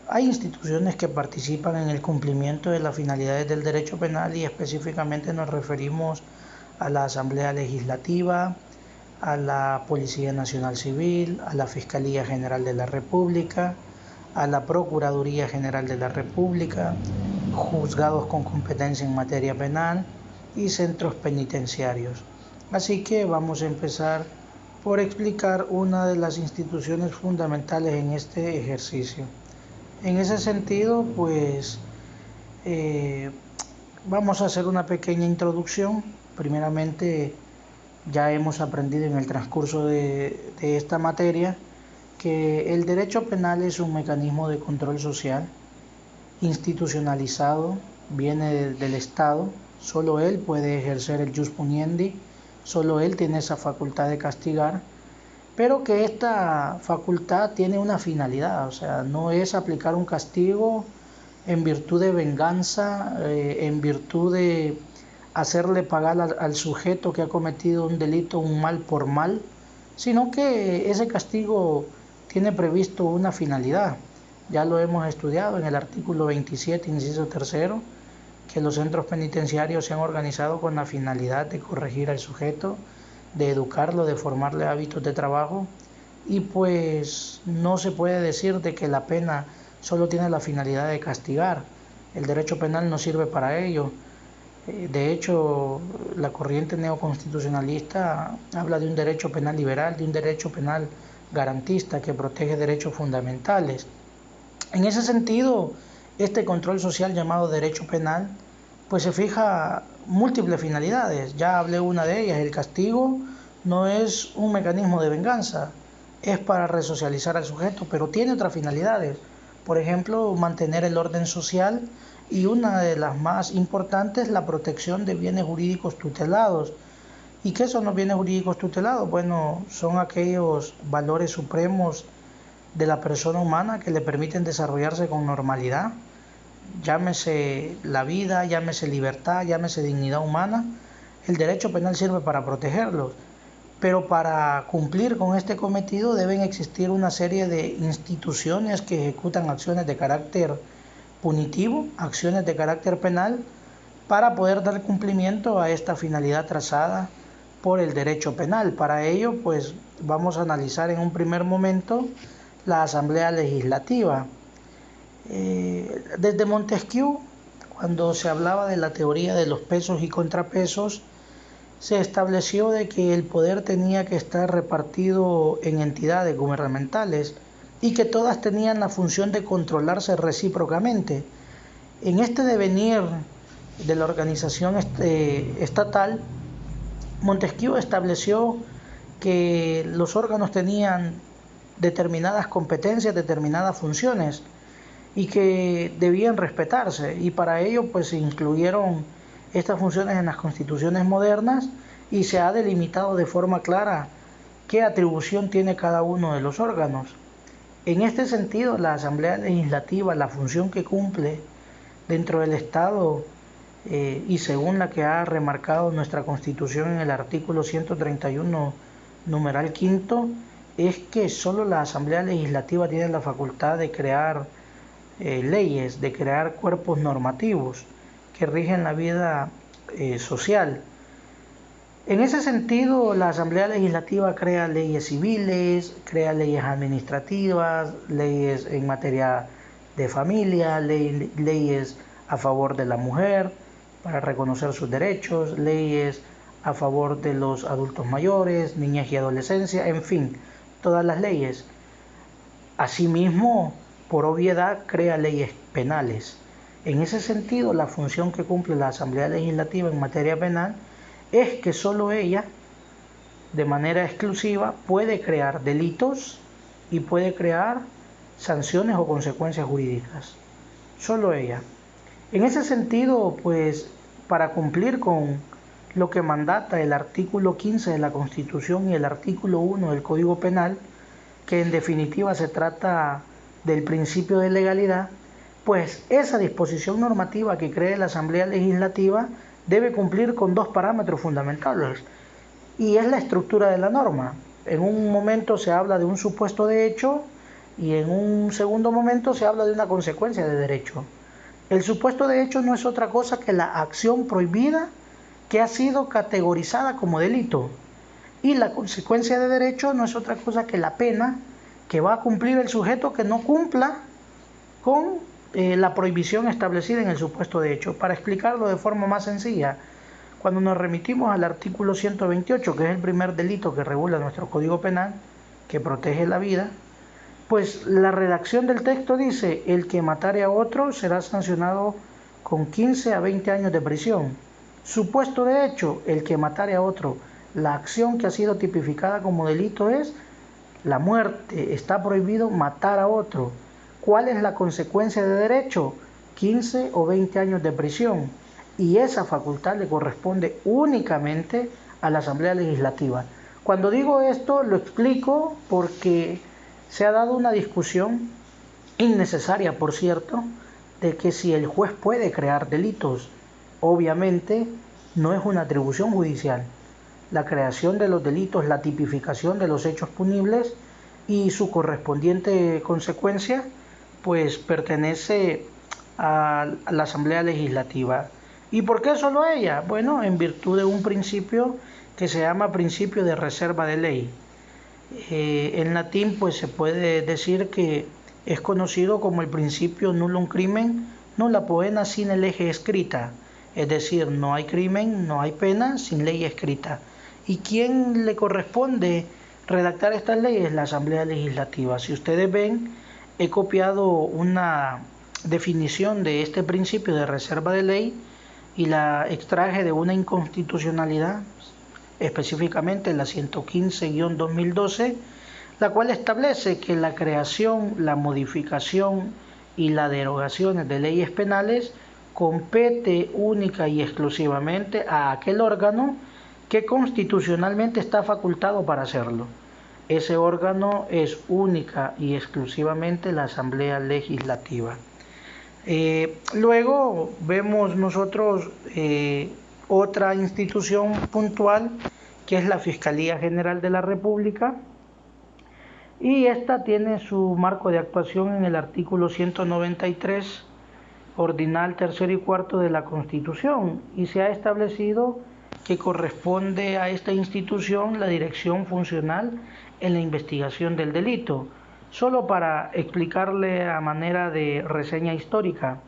Hay instituciones que participan en el cumplimiento de las finalidades del derecho penal y específicamente nos referimos a la Asamblea Legislativa, a la Policía Nacional Civil, a la Fiscalía General de la República, a la Procuraduría General de la República, juzgados con competencia en materia penal y centros penitenciarios. Así que vamos a empezar por explicar una de las instituciones fundamentales en este ejercicio. En ese sentido, pues vamos a hacer una pequeña introducción. Primeramente, ya hemos aprendido en el transcurso de esta materia que el derecho penal es un mecanismo de control social institucionalizado, viene del Estado, solo él puede ejercer el jus puniendi, solo él tiene esa facultad de castigar, pero que esta facultad tiene una finalidad, o sea, no es aplicar un castigo en virtud de venganza, en virtud de hacerle pagar al sujeto que ha cometido un delito, un mal por mal, sino que ese castigo tiene previsto una finalidad. Ya lo hemos estudiado en el artículo 27, inciso tercero, que los centros penitenciarios se han organizado con la finalidad de corregir al sujeto, de educarlo, de formarle hábitos de trabajo, y pues no se puede decir de que la pena solo tiene la finalidad de castigar. El derecho penal no sirve para ello. De hecho, la corriente neoconstitucionalista habla de un derecho penal liberal, de un derecho penal garantista que protege derechos fundamentales. En ese sentido, este control social llamado derecho penal, pues se fija múltiples finalidades. Ya hablé una de ellas, el castigo no es un mecanismo de venganza, es para resocializar al sujeto, pero tiene otras finalidades. Por ejemplo, mantener el orden social y una de las más importantes, la protección de bienes jurídicos tutelados. ¿Y qué son los bienes jurídicos tutelados? Bueno, son aquellos valores supremos de la persona humana que le permiten desarrollarse con normalidad, llámese la vida, llámese libertad, llámese dignidad humana. El derecho penal sirve para protegerlos, pero para cumplir con este cometido deben existir una serie de instituciones que ejecutan acciones de carácter punitivo, acciones de carácter penal, para poder dar cumplimiento a esta finalidad trazada por el derecho penal. Para ello, pues vamos a analizar en un primer momento la Asamblea Legislativa. Desde Montesquieu, cuando se hablaba de la teoría de los pesos y contrapesos, se estableció de que el poder tenía que estar repartido en entidades gubernamentales y que todas tenían la función de controlarse recíprocamente. En este devenir de la organización estatal, Montesquieu estableció que los órganos tenían determinadas competencias, determinadas funciones y que debían respetarse, y para ello pues se incluyeron estas funciones en las constituciones modernas y se ha delimitado de forma clara qué atribución tiene cada uno de los órganos. En este sentido, la Asamblea Legislativa, la función que cumple dentro del Estado y según la que ha remarcado nuestra Constitución en el artículo 131, numeral quinto, es que solo la Asamblea Legislativa tiene la facultad de crear leyes, de crear cuerpos normativos que rigen la vida social. En ese sentido, la Asamblea Legislativa crea leyes civiles, crea leyes administrativas, leyes en materia de familia, leyes a favor de la mujer para reconocer sus derechos, leyes a favor de los adultos mayores, niñez y adolescencia, en fin, todas las leyes. Asimismo, por obviedad, crea leyes penales. En ese sentido, la función que cumple la Asamblea Legislativa en materia penal es que solo ella, de manera exclusiva, puede crear delitos y puede crear sanciones o consecuencias jurídicas. Solo ella. En ese sentido, pues, para cumplir con lo que mandata el artículo 15 de la Constitución y el artículo 1 del Código Penal, que en definitiva se trata del principio de legalidad, pues esa disposición normativa que cree la Asamblea Legislativa debe cumplir con dos parámetros fundamentales, y es la estructura de la norma. En un momento se habla de un supuesto de hecho y en un segundo momento se habla de una consecuencia de derecho. El supuesto de hecho no es otra cosa que la acción prohibida que ha sido categorizada como delito. Y la consecuencia de derecho no es otra cosa que la pena que va a cumplir el sujeto que no cumpla con la prohibición establecida en el supuesto de hecho. Para explicarlo de forma más sencilla, cuando nos remitimos al artículo 128, que es el primer delito que regula nuestro Código Penal, que protege la vida, pues la redacción del texto dice: el que matare a otro será sancionado con 15 a 20 años de prisión. Supuesto de hecho, el que matare a otro. La acción que ha sido tipificada como delito es la muerte. Está prohibido matar a otro. ¿Cuál es la consecuencia de derecho? 15 o 20 años de prisión. Y esa facultad le corresponde únicamente a la Asamblea Legislativa. Cuando digo esto lo explico porque se ha dado una discusión innecesaria, por cierto, de que si el juez puede crear delitos. Obviamente no es una atribución judicial. La creación de los delitos, la tipificación de los hechos punibles y su correspondiente consecuencia, pues pertenece a la Asamblea Legislativa. ¿Y por qué solo ella? Bueno, en virtud de un principio que se llama principio de reserva de ley. En latín pues se puede decir que es conocido como el principio nullum crimen nulla poena sine lege escrita, es decir, no hay crimen, no hay pena sin ley escrita. ¿Y quién le corresponde redactar estas leyes? La Asamblea Legislativa. Si ustedes ven, he copiado una definición de este principio de reserva de ley y la extraje de una inconstitucionalidad, específicamente la 115-2012, la cual establece que la creación, la modificación y la derogación de leyes penales compete única y exclusivamente a aquel órgano que constitucionalmente está facultado para hacerlo. Ese órgano es única y exclusivamente la Asamblea Legislativa. Luego vemos nosotros otra institución puntual, que es la Fiscalía General de la República, y esta tiene su marco de actuación en el artículo 193, ordinal tercero y cuarto de la Constitución, y se ha establecido que corresponde a esta institución la dirección funcional en la investigación del delito. Solo para explicarle a manera de reseña histórica,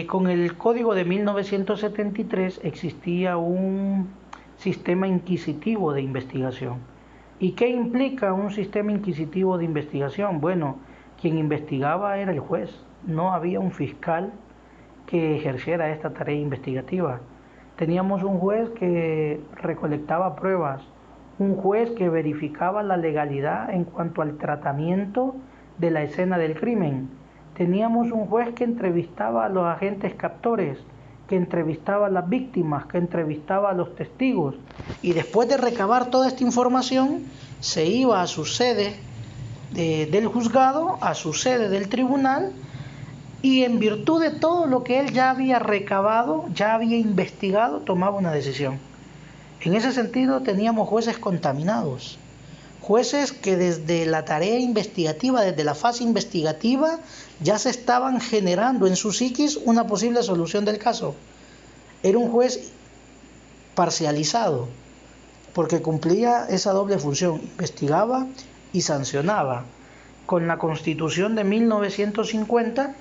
con el Código de 1973 existía un sistema inquisitivo de investigación. ¿Y qué implica un sistema inquisitivo de investigación? Bueno, quien investigaba era el juez, no había un fiscal que ejerciera esta tarea investigativa. Teníamos un juez que recolectaba pruebas, un juez que verificaba la legalidad en cuanto al tratamiento de la escena del crimen. Teníamos un juez que entrevistaba a los agentes captores, que entrevistaba a las víctimas, que entrevistaba a los testigos. Y después de recabar toda esta información, se iba a su sede del juzgado, a su sede del tribunal, y en virtud de todo lo que él ya había recabado, ya había investigado, tomaba una decisión. En ese sentido teníamos jueces contaminados, jueces que desde la tarea investigativa, desde la fase investigativa, ya se estaban generando en su psiquis una posible solución del caso. Era un juez parcializado, porque cumplía esa doble función, investigaba y sancionaba. Con la Constitución de 1950,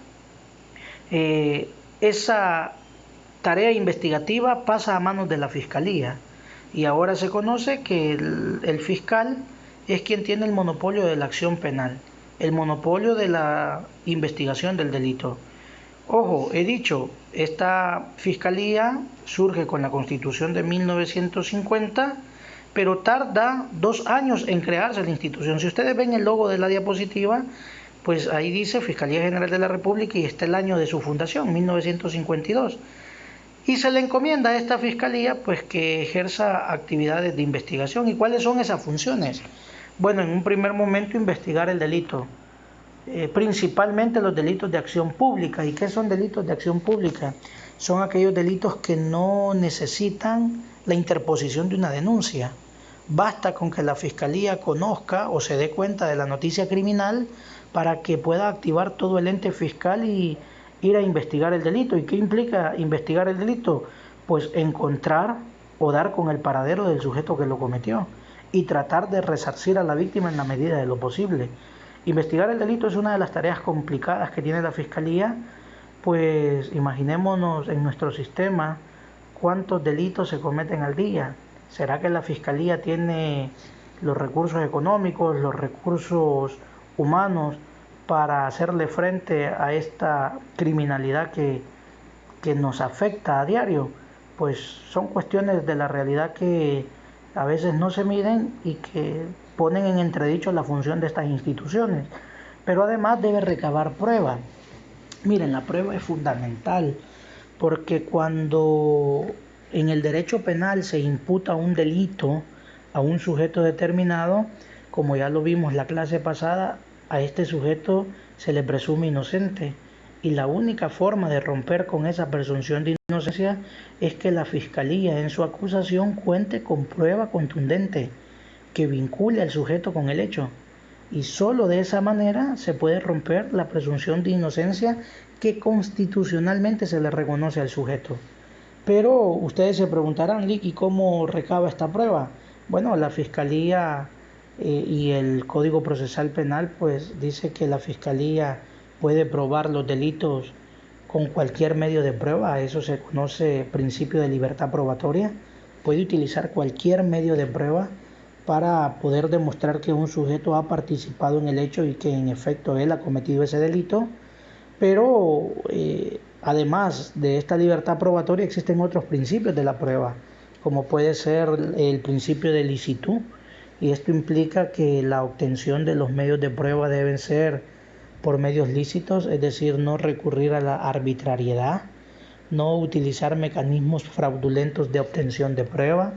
esa tarea investigativa pasa a manos de la Fiscalía. Y ahora se conoce que el fiscal es quien tiene el monopolio de la acción penal, el monopolio de la investigación del delito. Ojo, he dicho, esta fiscalía surge con la Constitución de 1950, pero tarda 2 años en crearse la institución. Si ustedes ven el logo de la diapositiva, pues ahí dice Fiscalía General de la República y está el año de su fundación, 1952. Y se le encomienda a esta fiscalía pues que ejerza actividades de investigación. ¿Y cuáles son esas funciones? Bueno, en un primer momento investigar el delito, principalmente los delitos de acción pública. ¿Y qué son delitos de acción pública? Son aquellos delitos que no necesitan la interposición de una denuncia. Basta con que la Fiscalía conozca o se dé cuenta de la noticia criminal para que pueda activar todo el ente fiscal y ir a investigar el delito. ¿Y qué implica investigar el delito? Pues encontrar o dar con el paradero del sujeto que lo cometió y tratar de resarcir a la víctima en la medida de lo posible. Investigar el delito es una de las tareas complicadas que tiene la Fiscalía, pues imaginémonos en nuestro sistema cuántos delitos se cometen al día. ¿Será que la Fiscalía tiene los recursos económicos, los recursos humanos para hacerle frente a esta criminalidad que nos afecta a diario? Pues son cuestiones de la realidad que a veces no se miden y que ponen en entredicho la función de estas instituciones. Pero además debe recabar prueba. Miren, la prueba es fundamental porque cuando en el derecho penal se imputa un delito a un sujeto determinado, como ya lo vimos la clase pasada, a este sujeto se le presume inocente. Y la única forma de romper con esa presunción de inocencia es que la Fiscalía en su acusación cuente con prueba contundente que vincule al sujeto con el hecho. Y solo de esa manera se puede romper la presunción de inocencia que constitucionalmente se le reconoce al sujeto. Pero ustedes se preguntarán, Lick, ¿y cómo recaba esta prueba? Bueno, la Fiscalía y el Código Procesal Penal pues dice que la Fiscalía puede probar los delitos con cualquier medio de prueba. Eso se conoce principio de libertad probatoria. Puede utilizar cualquier medio de prueba para poder demostrar que un sujeto ha participado en el hecho y que en efecto él ha cometido ese delito. Pero además de esta libertad probatoria existen otros principios de la prueba, como puede ser el principio de licitud, y esto implica que la obtención de los medios de prueba deben ser por medios lícitos, es decir, no recurrir a la arbitrariedad, no utilizar mecanismos fraudulentos de obtención de prueba,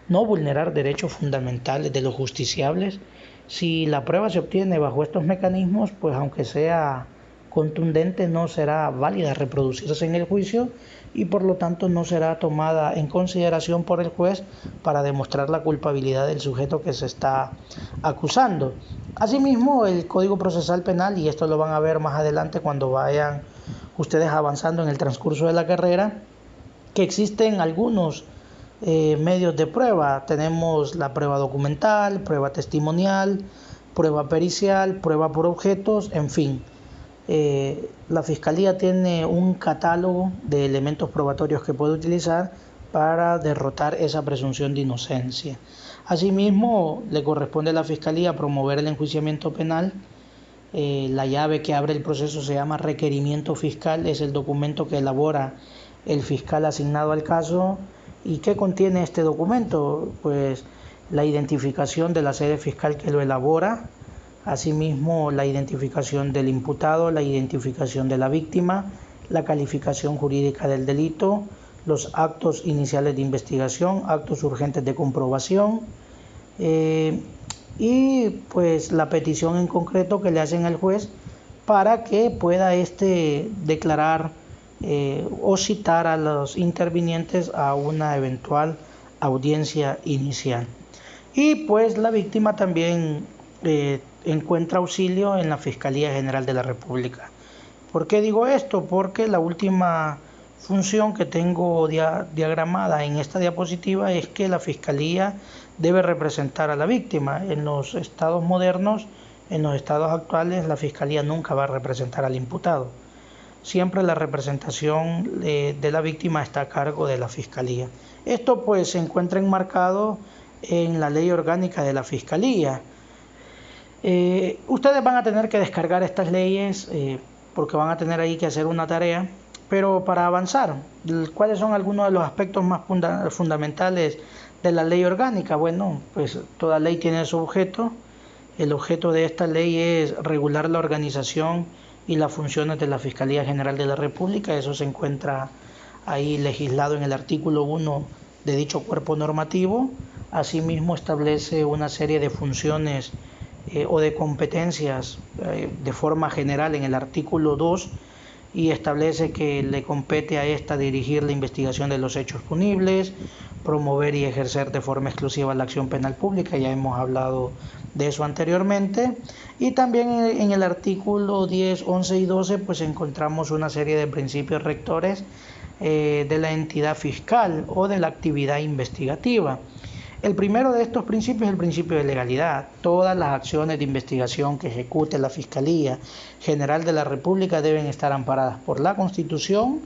no vulnerar derechos fundamentales de los justiciables. Si la prueba se obtiene bajo estos mecanismos, pues aunque sea contundente, no será válida reproducirse en el juicio y por lo tanto no será tomada en consideración por el juez para demostrar la culpabilidad del sujeto que se está acusando. Asimismo, el Código Procesal Penal, y esto lo van a ver más adelante cuando vayan ustedes avanzando en el transcurso de la carrera, que existen algunos medios de prueba. Tenemos la prueba documental, prueba testimonial, prueba pericial, prueba por objetos, en fin. La Fiscalía tiene un catálogo de elementos probatorios que puede utilizar para derrotar esa presunción de inocencia. Asimismo, le corresponde a la Fiscalía promover el enjuiciamiento penal. La llave que abre el proceso se llama requerimiento fiscal, es el documento que elabora el fiscal asignado al caso. ¿Y qué contiene este documento? Pues la identificación de la sede fiscal que lo elabora, asimismo la identificación del imputado, la identificación de la víctima, la calificación jurídica del delito, los actos iniciales de investigación, actos urgentes de comprobación y pues la petición en concreto que le hacen al juez para que pueda declarar o citar a los intervinientes a una eventual audiencia inicial. Y pues la víctima también encuentra auxilio en la Fiscalía General de la República. ¿Por qué digo esto? Porque la última función que tengo diagramada en esta diapositiva es que la Fiscalía debe representar a la víctima. En los estados modernos, en los estados actuales, la Fiscalía nunca va a representar al imputado. Siempre la representación de la víctima está a cargo de la Fiscalía. Esto pues se encuentra enmarcado en la Ley Orgánica de la Fiscalía. Ustedes van a tener que descargar estas leyes porque van a tener ahí que hacer una tarea, pero para avanzar, ¿cuáles son algunos de los aspectos más fundamentales de la Ley Orgánica? Bueno, pues toda ley tiene su objeto. El objeto de esta ley es regular la organización y las funciones de la Fiscalía General de la República. Eso se encuentra ahí legislado en el artículo 1 de dicho cuerpo normativo. Asimismo establece una serie de funciones o de competencias de forma general en el artículo 2 y establece que le compete a esta dirigir la investigación de los hechos punibles, promover y ejercer de forma exclusiva la acción penal pública, ya hemos hablado de eso anteriormente, y también en el artículo 10, 11 y 12 pues encontramos una serie de principios rectores de la entidad fiscal o de la actividad investigativa. El primero de estos principios es el principio de legalidad. Todas las acciones de investigación que ejecute la Fiscalía General de la República deben estar amparadas por la Constitución,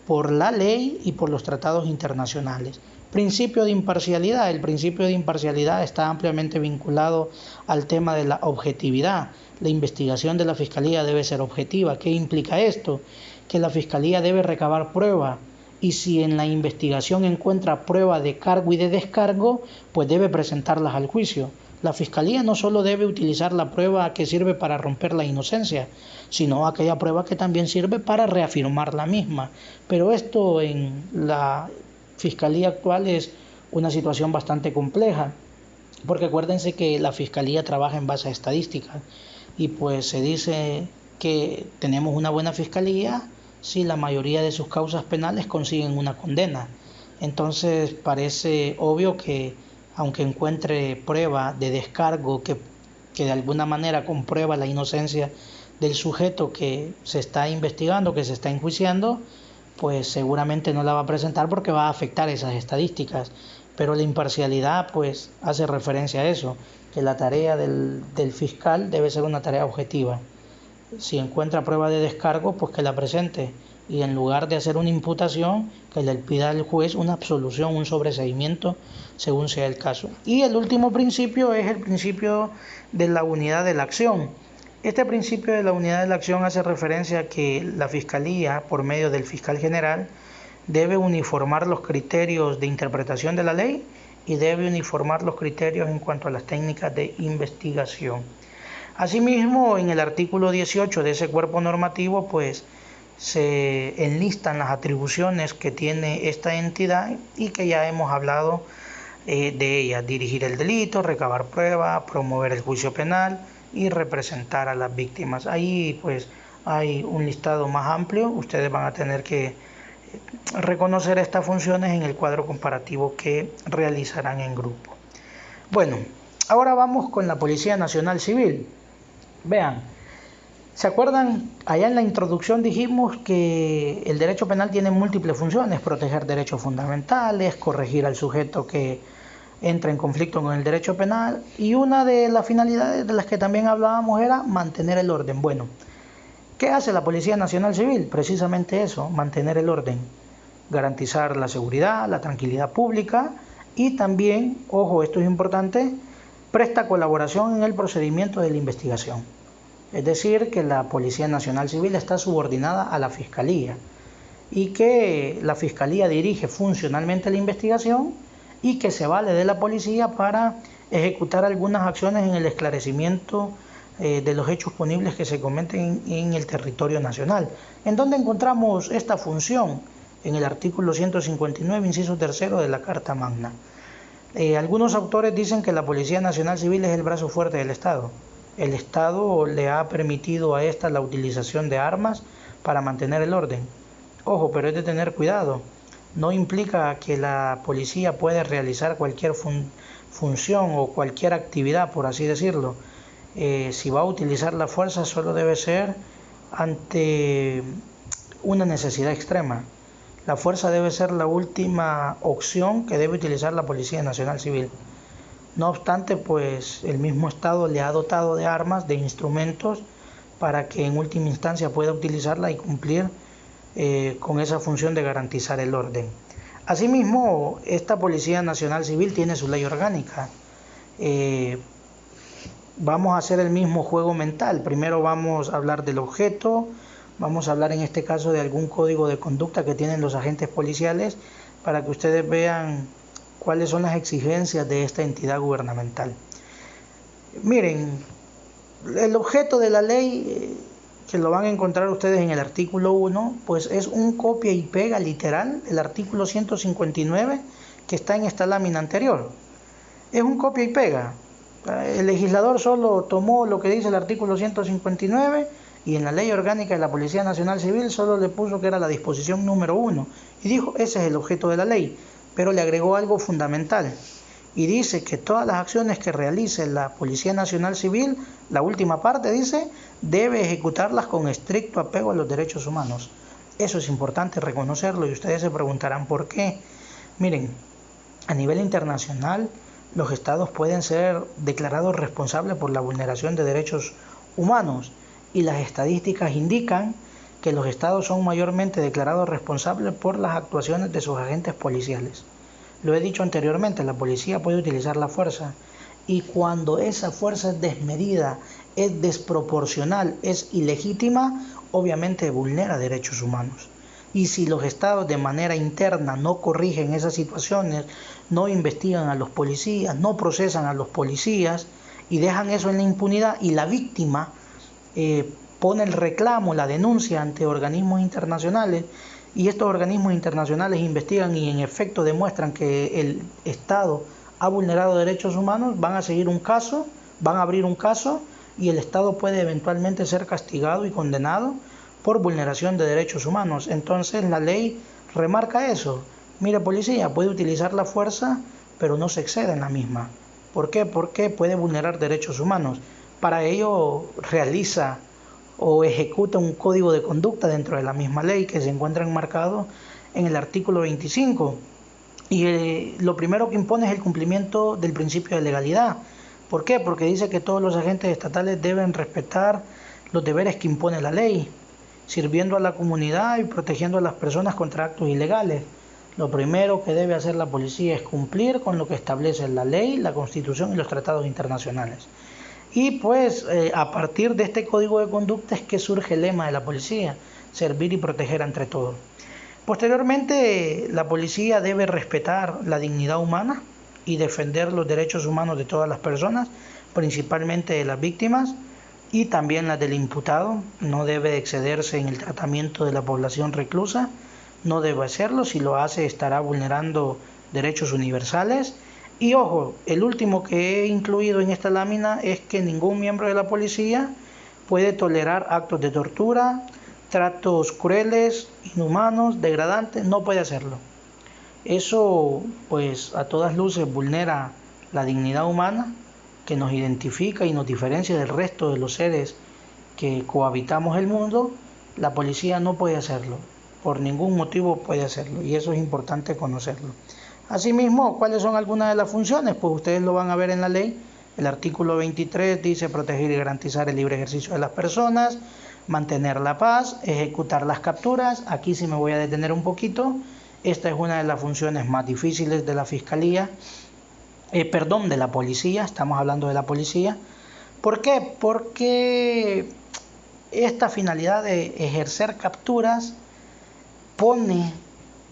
por la ley y por los tratados internacionales. Principio de imparcialidad. El principio de imparcialidad está ampliamente vinculado al tema de la objetividad. La investigación de la Fiscalía debe ser objetiva. ¿Qué implica esto? Que la Fiscalía debe recabar prueba, y si en la investigación encuentra prueba de cargo y de descargo, pues debe presentarlas al juicio. La Fiscalía no solo debe utilizar la prueba que sirve para romper la inocencia, sino aquella prueba que también sirve para reafirmar la misma. Pero esto en la Fiscalía actual es una situación bastante compleja, porque acuérdense que la Fiscalía trabaja en base a estadísticas, y pues se dice que tenemos una buena Fiscalía si la mayoría de sus causas penales consiguen una condena. Entonces parece obvio que aunque encuentre prueba de descargo que de alguna manera comprueba la inocencia del sujeto que se está investigando, que se está enjuiciando, pues seguramente no la va a presentar porque va a afectar esas estadísticas. Pero la imparcialidad pues hace referencia a eso, que la tarea del fiscal debe ser una tarea objetiva. Si encuentra prueba de descargo, pues que la presente, y en lugar de hacer una imputación, que le pida al juez una absolución, un sobreseimiento, según sea el caso. Y el último principio es el principio de la unidad de la acción. Este principio de la unidad de la acción hace referencia a que la Fiscalía, por medio del fiscal general, debe uniformar los criterios de interpretación de la ley y debe uniformar los criterios en cuanto a las técnicas de investigación. Asimismo, en el artículo 18 de ese cuerpo normativo, pues se enlistan las atribuciones que tiene esta entidad y que ya hemos hablado de ellas: dirigir el delito, recabar pruebas, promover el juicio penal y representar a las víctimas. Ahí pues hay un listado más amplio. Ustedes van a tener que reconocer estas funciones en el cuadro comparativo que realizarán en grupo. Bueno, ahora vamos con la Policía Nacional Civil. Vean, ¿se acuerdan? Allá en la introducción dijimos que el derecho penal tiene múltiples funciones: proteger derechos fundamentales, corregir al sujeto que entra en conflicto con el derecho penal, y una de las finalidades de las que también hablábamos era mantener el orden. Bueno, ¿qué hace la Policía Nacional Civil? Precisamente eso, mantener el orden, garantizar la seguridad, la tranquilidad pública, y también, ojo, esto es importante, presta colaboración en el procedimiento de la investigación. Es decir, que la Policía Nacional Civil está subordinada a la Fiscalía y que la Fiscalía dirige funcionalmente la investigación y que se vale de la policía para ejecutar algunas acciones en el esclarecimiento de los hechos punibles que se cometen en el territorio nacional. ¿En dónde encontramos esta función? En el artículo 159, inciso 3 de la Carta Magna. Algunos autores dicen que la Policía Nacional Civil es el brazo fuerte del Estado. El Estado le ha permitido a esta la utilización de armas para mantener el orden. Ojo, pero es de tener cuidado. No implica que la policía puede realizar cualquier función o cualquier actividad, por así decirlo. Si va a utilizar la fuerza, solo debe ser ante una necesidad extrema. La fuerza debe ser la última opción que debe utilizar la Policía Nacional Civil. No obstante, pues el mismo Estado le ha dotado de armas, de instrumentos, para que en última instancia pueda utilizarla y cumplir con esa función de garantizar el orden. Asimismo, esta Policía Nacional Civil tiene su ley orgánica. Vamos a hacer el mismo juego mental. Primero vamos a hablar del objeto, vamos a hablar en este caso de algún código de conducta que tienen los agentes policiales para que ustedes vean cuáles son las exigencias de esta entidad gubernamental. Miren, el objeto de la ley, que lo van a encontrar ustedes en el artículo 1, pues es un copia y pega literal del artículo 159 que está en esta lámina anterior. Es un copia y pega. El legislador solo tomó lo que dice el artículo 159 y en la Ley Orgánica de la Policía Nacional Civil solo le puso que era la disposición número 1 y dijo ese es el objeto de la ley, pero le agregó algo fundamental y dice que todas las acciones que realice la Policía Nacional Civil, la última parte dice, debe ejecutarlas con estricto apego a los derechos humanos. Eso es importante reconocerlo y ustedes se preguntarán por qué. Miren, a nivel internacional los estados pueden ser declarados responsables por la vulneración de derechos humanos y las estadísticas indican que los estados son mayormente declarados responsables por las actuaciones de sus agentes policiales. Lo he dicho anteriormente, la policía puede utilizar la fuerza y cuando esa fuerza es desmedida, es desproporcional, es ilegítima, obviamente vulnera derechos humanos. Y si los estados de manera interna no corrigen esas situaciones, no investigan a los policías, no procesan a los policías y dejan eso en la impunidad y la víctima pone el reclamo, la denuncia ante organismos internacionales y estos organismos internacionales investigan y en efecto demuestran que el Estado ha vulnerado derechos humanos, van a seguir un caso, van a abrir un caso y el Estado puede eventualmente ser castigado y condenado por vulneración de derechos humanos. Entonces la ley remarca eso. Mire, policía, puede utilizar la fuerza, pero no se excede en la misma. ¿Por qué? Porque puede vulnerar derechos humanos. Para ello realiza o ejecuta un código de conducta dentro de la misma ley que se encuentra enmarcado en el artículo 25. Y lo primero que impone es el cumplimiento del principio de legalidad. ¿Por qué? Porque dice que todos los agentes estatales deben respetar los deberes que impone la ley, sirviendo a la comunidad y protegiendo a las personas contra actos ilegales. Lo primero que debe hacer la policía es cumplir con lo que establece la ley, la Constitución y los tratados internacionales. Y pues a partir de este código de conducta es que surge el lema de la policía, servir y proteger entre todos. Posteriormente, la policía debe respetar la dignidad humana y defender los derechos humanos de todas las personas, principalmente de las víctimas y también las del imputado. No debe excederse en el tratamiento de la población reclusa, no debe hacerlo, si lo hace estará vulnerando derechos universales. Y ojo, el último que he incluido en esta lámina es que ningún miembro de la policía puede tolerar actos de tortura, tratos crueles, inhumanos, degradantes, no puede hacerlo. Eso pues a todas luces vulnera la dignidad humana que nos identifica y nos diferencia del resto de los seres que cohabitamos el mundo. La policía no puede hacerlo, por ningún motivo puede hacerlo y eso es importante conocerlo. Asimismo, ¿cuáles son algunas de las funciones? Pues ustedes lo van a ver en la ley. El artículo 23 dice proteger y garantizar el libre ejercicio de las personas, mantener la paz, ejecutar las capturas. Aquí sí me voy a detener un poquito. Esta es una de las funciones más difíciles de la fiscalía, de la policía, estamos hablando de la policía. ¿Por qué? Porque esta finalidad de ejercer capturas pone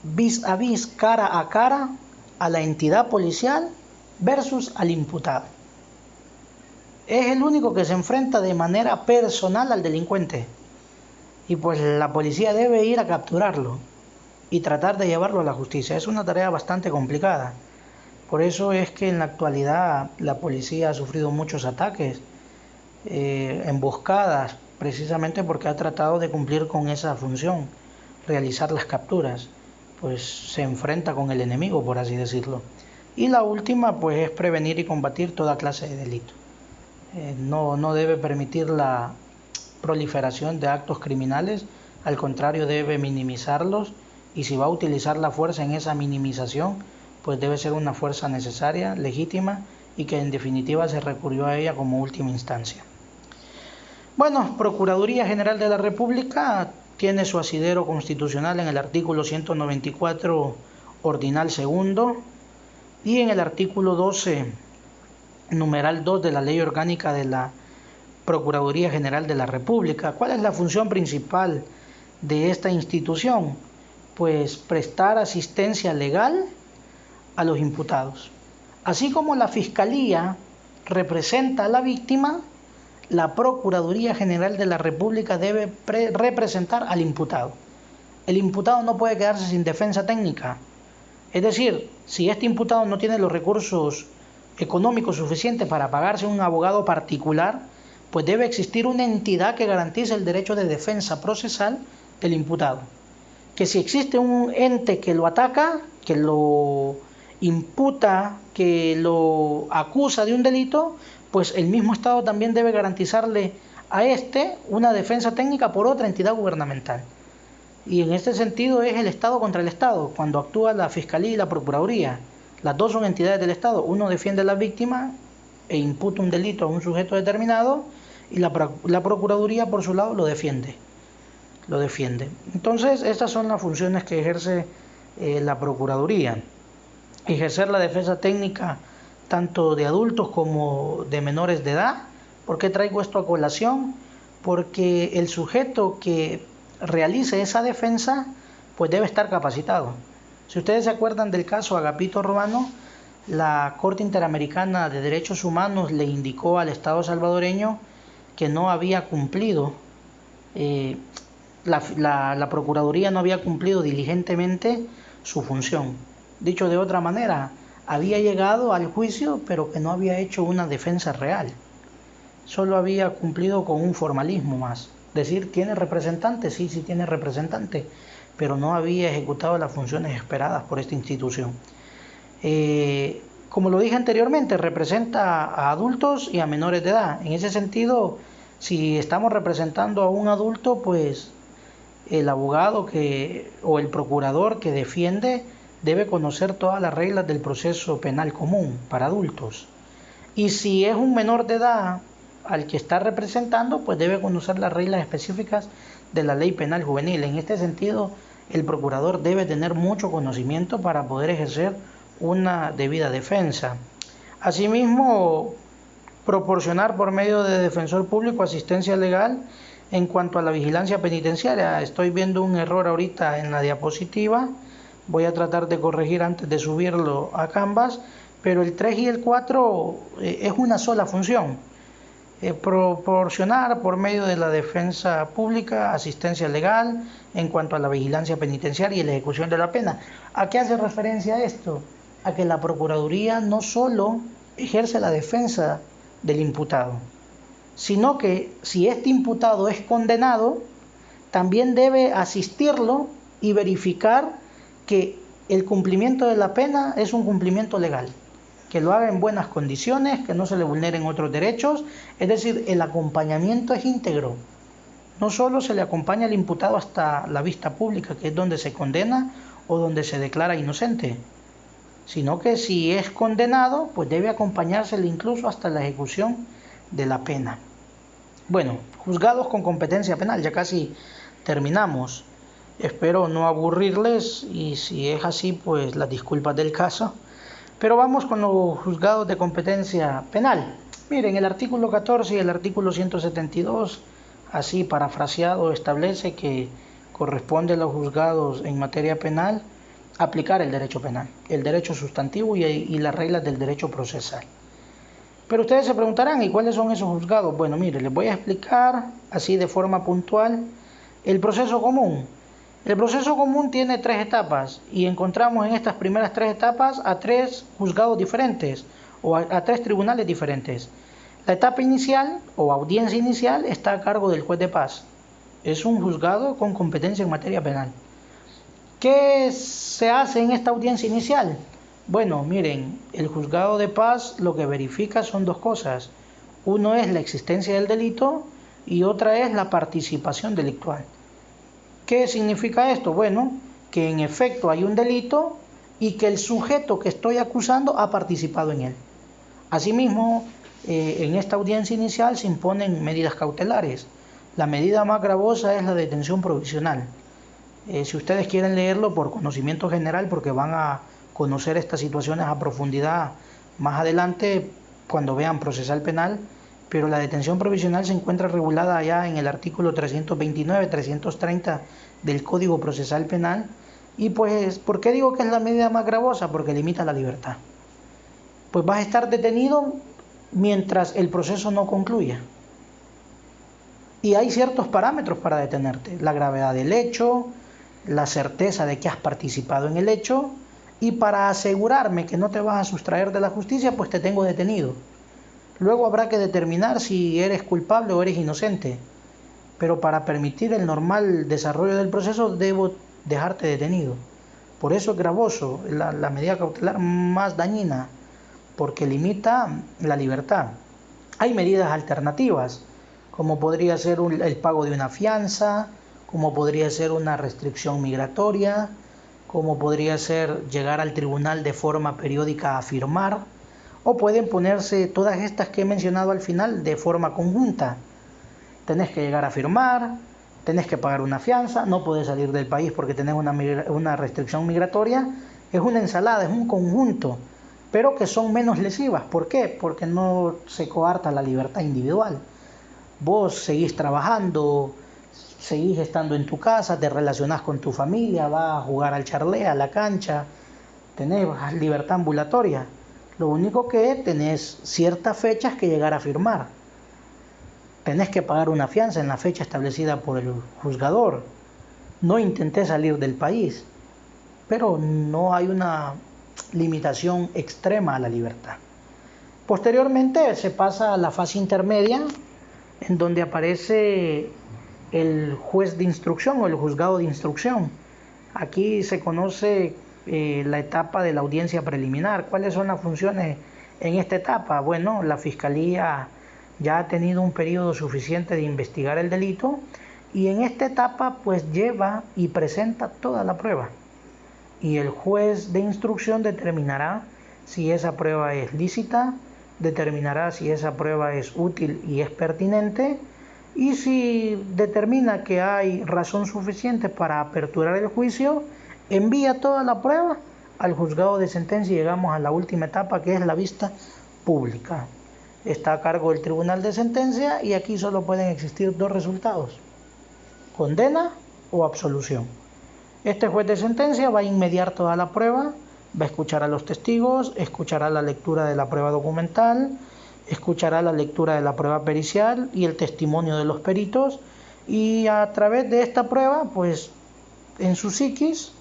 vis a vis, cara a cara, a la entidad policial versus al imputado. Es el único que se enfrenta de manera personal al delincuente. Y pues la policía debe ir a capturarlo y tratar de llevarlo a la justicia. Es una tarea bastante complicada. Por eso es que en la actualidad la policía ha sufrido muchos ataques, emboscadas, precisamente porque ha tratado de cumplir con esa función, realizar las capturas. Pues se enfrenta con el enemigo, por así decirlo. Y la última pues es prevenir y combatir toda clase de delito. No debe permitir la proliferación de actos criminales, al contrario debe minimizarlos y si va a utilizar la fuerza en esa minimización, pues debe ser una fuerza necesaria, legítima y que en definitiva se recurrió a ella como última instancia. Bueno, Procuraduría General de la República tiene su asidero constitucional en el artículo 194, ordinal segundo, y en el artículo 12, numeral 2 de la Ley Orgánica de la Procuraduría General de la República. ¿Cuál es la función principal de esta institución? Pues prestar asistencia legal a los imputados. Así como la Fiscalía representa a la víctima, la Procuraduría General de la República debe representar al imputado. El imputado no puede quedarse sin defensa técnica. Es decir, si este imputado no tiene los recursos económicos suficientes para pagarse un abogado particular, pues debe existir una entidad que garantice el derecho de defensa procesal del imputado. Que si existe un ente que lo ataca, que lo imputa, que lo acusa de un delito, pues el mismo Estado también debe garantizarle a este una defensa técnica por otra entidad gubernamental. Y en este sentido es el Estado contra el Estado, cuando actúa la Fiscalía y la Procuraduría. Las dos son entidades del Estado. Uno defiende a la víctima e imputa un delito a un sujeto determinado, y la Procuraduría por su lado lo defiende. Entonces, estas son las funciones que ejerce la Procuraduría. Ejercer la defensa técnica tanto de adultos como de menores de edad. ¿Por qué traigo esto a colación? Porque el sujeto que realice esa defensa pues debe estar capacitado. Si ustedes se acuerdan del caso Agapito Ruano, la Corte Interamericana de Derechos Humanos le indicó al Estado salvadoreño que no había cumplido, la Procuraduría no había cumplido diligentemente su función. Dicho de otra manera, había llegado al juicio, pero que no había hecho una defensa real. Solo había cumplido con un formalismo más. Decir, ¿tiene representante? Sí, sí tiene representante, pero no había ejecutado las funciones esperadas por esta institución. Como lo dije anteriormente, representa a adultos y a menores de edad. En ese sentido, si estamos representando a un adulto, pues el abogado o el procurador que defiende debe conocer todas las reglas del proceso penal común para adultos. Y si es un menor de edad al que está representando, pues debe conocer las reglas específicas de la ley penal juvenil. En este sentido, el procurador debe tener mucho conocimiento para poder ejercer una debida defensa. Asimismo, proporcionar por medio de defensor público asistencia legal en cuanto a la vigilancia penitenciaria. Estoy viendo un error ahorita en la diapositiva, voy a tratar de corregir antes de subirlo a Canvas, pero el 3 y el 4 es una sola función. Proporcionar por medio de la defensa pública asistencia legal en cuanto a la vigilancia penitenciaria y la ejecución de la pena. ¿A qué hace referencia esto? A que la Procuraduría no solo ejerce la defensa del imputado, sino que si este imputado es condenado, también debe asistirlo y verificar que el cumplimiento de la pena es un cumplimiento legal, que lo haga en buenas condiciones, que no se le vulneren otros derechos. Es decir, el acompañamiento es íntegro. No solo se le acompaña al imputado hasta la vista pública, que es donde se condena o donde se declara inocente, sino que si es condenado, pues debe acompañársele incluso hasta la ejecución de la pena. Bueno, juzgados con competencia penal, ya casi terminamos. Espero no aburrirles, y si es así, pues las disculpas del caso. Pero vamos con los juzgados de competencia penal. Miren, el artículo 14 y el artículo 172, así parafraseado, establece que corresponde a los juzgados en materia penal aplicar el derecho penal, el derecho sustantivo y las reglas del derecho procesal. Pero ustedes se preguntarán, ¿y cuáles son esos juzgados? Bueno, miren, les voy a explicar así de forma puntual el proceso común. El proceso común tiene 3 etapas y encontramos en estas primeras 3 etapas a 3 juzgados diferentes o a 3 tribunales diferentes. La etapa inicial o audiencia inicial está a cargo del juez de paz. Es un juzgado con competencia en materia penal. ¿Qué se hace en esta audiencia inicial? Bueno, miren, el juzgado de paz lo que verifica son 2 cosas. Uno es la existencia del delito y otra es la participación delictual. ¿Qué significa esto? Bueno, que en efecto hay un delito y que el sujeto que estoy acusando ha participado en él. Asimismo, en esta audiencia inicial se imponen medidas cautelares. La medida más gravosa es la detención provisional. Si ustedes quieren leerlo por conocimiento general, porque van a conocer estas situaciones a profundidad más adelante cuando vean procesal penal, pero la detención provisional se encuentra regulada ya en el artículo 329, 330 del Código Procesal Penal. Y pues, ¿por qué digo que es la medida más gravosa? Porque limita la libertad. Pues vas a estar detenido mientras el proceso no concluya. Y hay ciertos parámetros para detenerte: la gravedad del hecho, la certeza de que has participado en el hecho, y para asegurarme que no te vas a sustraer de la justicia, pues te tengo detenido. Luego habrá que determinar si eres culpable o eres inocente. Pero para permitir el normal desarrollo del proceso debo dejarte detenido. Por eso es gravoso, la medida cautelar más dañina, porque limita la libertad. Hay medidas alternativas, como podría ser el pago de una fianza, como podría ser una restricción migratoria, como podría ser llegar al tribunal de forma periódica a firmar, o pueden ponerse todas estas que he mencionado al final de forma conjunta. Tenés que llegar a firmar, tenés que pagar una fianza, no podés salir del país porque tenés una restricción migratoria. Es una ensalada, es un conjunto, pero que son menos lesivas. ¿Por qué? Porque no se coarta la libertad individual. Vos seguís trabajando, seguís estando en tu casa, te relacionás con tu familia, vas a jugar al charlé, a la cancha, tenés libertad ambulatoria. Lo único que tenés ciertas fechas que llegar a firmar. Tenés que pagar una fianza en la fecha establecida por el juzgador. No intenté salir del país, pero no hay una limitación extrema a la libertad. Posteriormente se pasa a la fase intermedia, en donde aparece el juez de instrucción o el juzgado de instrucción. Aquí se conoce la etapa de la audiencia preliminar. ¿Cuáles son las funciones en esta etapa? Bueno, la Fiscalía ya ha tenido un periodo suficiente de investigar el delito y en esta etapa pues lleva y presenta toda la prueba. Y el juez de instrucción determinará si esa prueba es lícita, determinará si esa prueba es útil y es pertinente, y si determina que hay razón suficiente para aperturar el juicio, envía toda la prueba al juzgado de sentencia y llegamos a la última etapa, que es la vista pública. Está a cargo del tribunal de sentencia y aquí solo pueden existir dos resultados: condena o absolución. Este juez de sentencia va a inmediar toda la prueba, va a escuchar a los testigos, escuchará la lectura de la prueba documental, escuchará la lectura de la prueba pericial y el testimonio de los peritos, y a través de esta prueba, pues en su psiquis,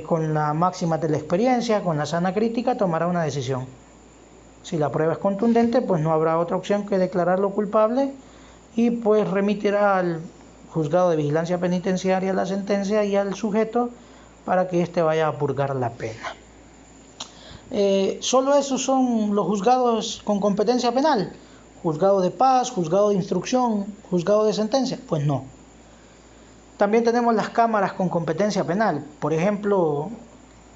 con la máxima de la experiencia, con la sana crítica, tomará una decisión. Si la prueba es contundente, pues no habrá otra opción que declararlo culpable y pues remitirá al juzgado de vigilancia penitenciaria la sentencia y al sujeto para que éste vaya a purgar la pena. Solo esos son los juzgados con competencia penal: juzgado de paz, juzgado de instrucción, juzgado de sentencia. Pues no. También tenemos las cámaras con competencia penal. Por ejemplo,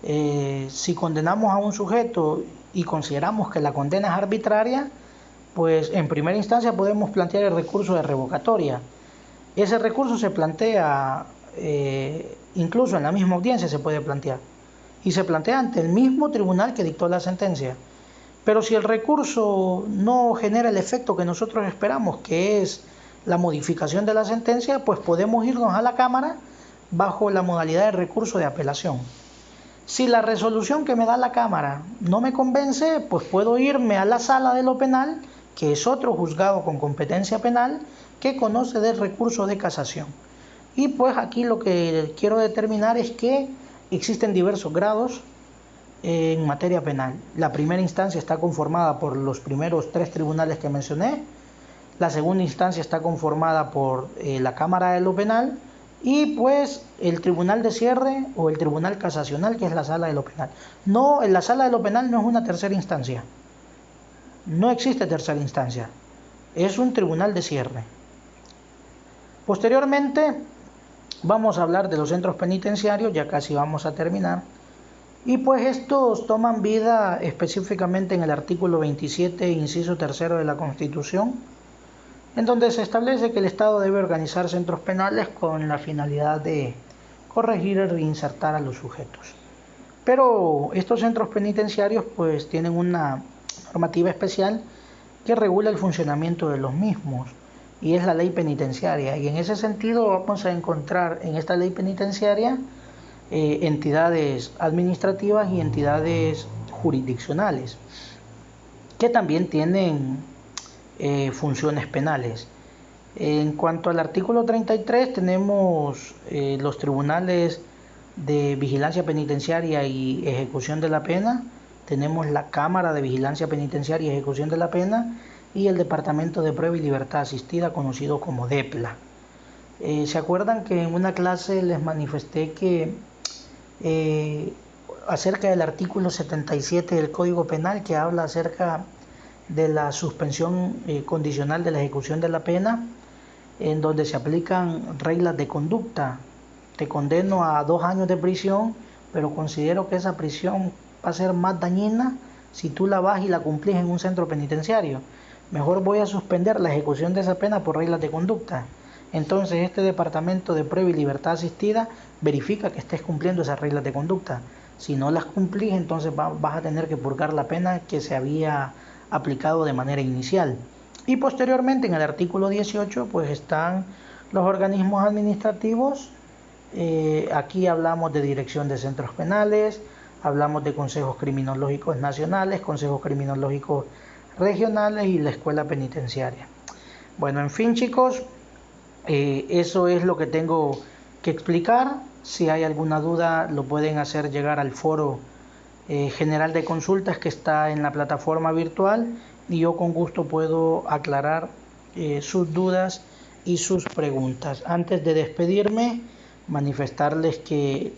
si condenamos a un sujeto y consideramos que la condena es arbitraria, pues en primera instancia podemos plantear el recurso de revocatoria. Ese recurso se plantea, incluso en la misma audiencia se puede plantear, y se plantea ante el mismo tribunal que dictó la sentencia. Pero si el recurso no genera el efecto que nosotros esperamos, que es la modificación de la sentencia, pues podemos irnos a la Cámara bajo la modalidad de recurso de apelación. Si la resolución que me da la Cámara no me convence, pues puedo irme a la Sala de lo Penal, que es otro juzgado con competencia penal que conoce del recurso de casación. Y pues aquí lo que quiero determinar es que existen diversos grados en materia penal. La primera instancia está conformada por los primeros 3 tribunales que mencioné. La segunda instancia está conformada por la Cámara de lo Penal y pues el tribunal de cierre o el tribunal casacional, que es la Sala de lo Penal. No, en la Sala de lo Penal no es una tercera instancia. No existe tercera instancia. Es un tribunal de cierre. Posteriormente vamos a hablar de los centros penitenciarios, ya casi vamos a terminar. Y pues estos toman vida específicamente en el artículo 27, inciso 3 de la Constitución, en donde se establece que el Estado debe organizar centros penales con la finalidad de corregir y reinsertar a los sujetos. Pero estos centros penitenciarios pues tienen una normativa especial que regula el funcionamiento de los mismos, y es la ley penitenciaria. Y en ese sentido vamos a encontrar en esta ley penitenciaria entidades administrativas y entidades jurisdiccionales que también tienen funciones penales. En cuanto al artículo 33 tenemos los tribunales de vigilancia penitenciaria y ejecución de la pena, tenemos la Cámara de Vigilancia Penitenciaria y Ejecución de la Pena y el Departamento de Prueba y Libertad Asistida, conocido como DEPLA. ¿Se acuerdan que en una clase les manifesté que acerca del artículo 77 del Código Penal, que habla acerca de la suspensión condicional de la ejecución de la pena, en donde se aplican reglas de conducta? Te condeno a 2 años de prisión, pero considero que esa prisión va a ser más dañina si tú la vas y la cumplís en un centro penitenciario. Mejor voy a suspender la ejecución de esa pena por reglas de conducta. Entonces este Departamento de Prueba y Libertad Asistida verifica que estés cumpliendo esas reglas de conducta. Si no las cumplís, entonces vas a tener que purgar la pena que se había aplicado de manera inicial. Y posteriormente, en el artículo 18, pues están los organismos administrativos. Aquí hablamos de dirección de centros penales, hablamos de consejos criminológicos nacionales, consejos criminológicos regionales y la escuela penitenciaria. Bueno, en fin, chicos, eso es lo que tengo que explicar. Si hay alguna duda, lo pueden hacer llegar al foro general de consultas que está en la plataforma virtual, y yo con gusto puedo aclarar sus dudas y sus preguntas. Antes de despedirme, manifestarles que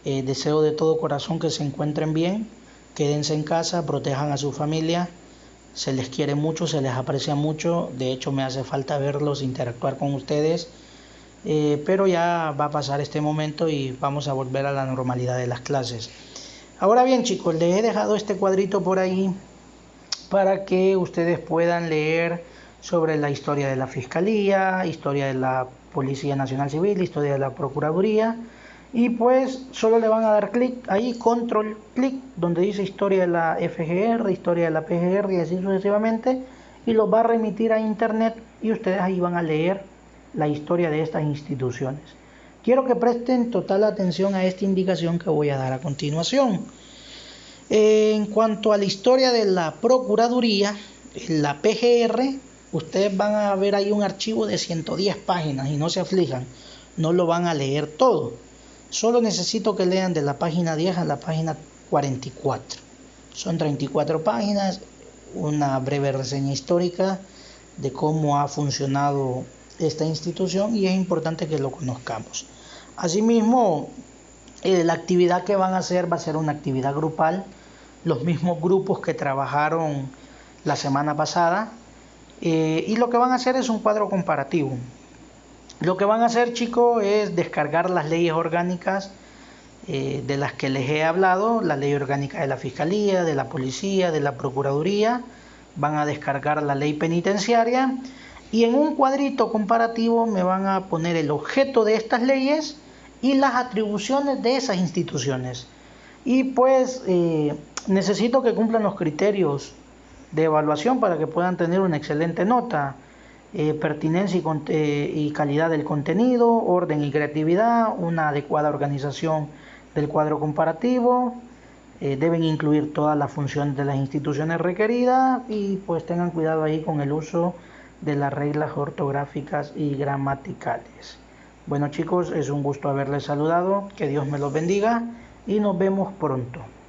deseo de todo corazón que se encuentren bien, quédense en casa, protejan a su familia, se les quiere mucho, se les aprecia mucho. De hecho, me hace falta verlos, interactuar con ustedes, pero ya va a pasar este momento y vamos a volver a la normalidad de las clases. Ahora bien, chicos, les he dejado este cuadrito por ahí para que ustedes puedan leer sobre la historia de la Fiscalía, historia de la Policía Nacional Civil, historia de la Procuraduría, y pues solo le van a dar clic ahí, control clic, donde dice historia de la FGR, historia de la PGR y así sucesivamente, y los va a remitir a internet y ustedes ahí van a leer la historia de estas instituciones. Quiero que presten total atención a esta indicación que voy a dar a continuación. En cuanto a la historia de la Procuraduría, la PGR, ustedes van a ver ahí un archivo de 110 páginas y no se aflijan, no lo van a leer todo. Solo necesito que lean de la página 10 a la página 44. Son 34 páginas, una breve reseña histórica de cómo ha funcionado esta institución, y es importante que lo conozcamos. Asimismo, la actividad que van a hacer va a ser una actividad grupal, los mismos grupos que trabajaron la semana pasada, y lo que van a hacer es un cuadro comparativo. Lo que van a hacer, chicos, es descargar las leyes orgánicas de las que les he hablado, la ley orgánica de la Fiscalía, de la Policía, de la Procuraduría. Van a descargar la ley penitenciaria y en un cuadrito comparativo me van a poner el objeto de estas leyes y las atribuciones de esas instituciones. Y pues necesito que cumplan los criterios de evaluación para que puedan tener una excelente nota. Pertinencia y calidad del contenido, orden y creatividad, una adecuada organización del cuadro comparativo, deben incluir todas las funciones de las instituciones requeridas, y pues tengan cuidado ahí con el uso de las reglas ortográficas y gramaticales. Bueno, chicos, es un gusto haberles saludado, que Dios me los bendiga y nos vemos pronto.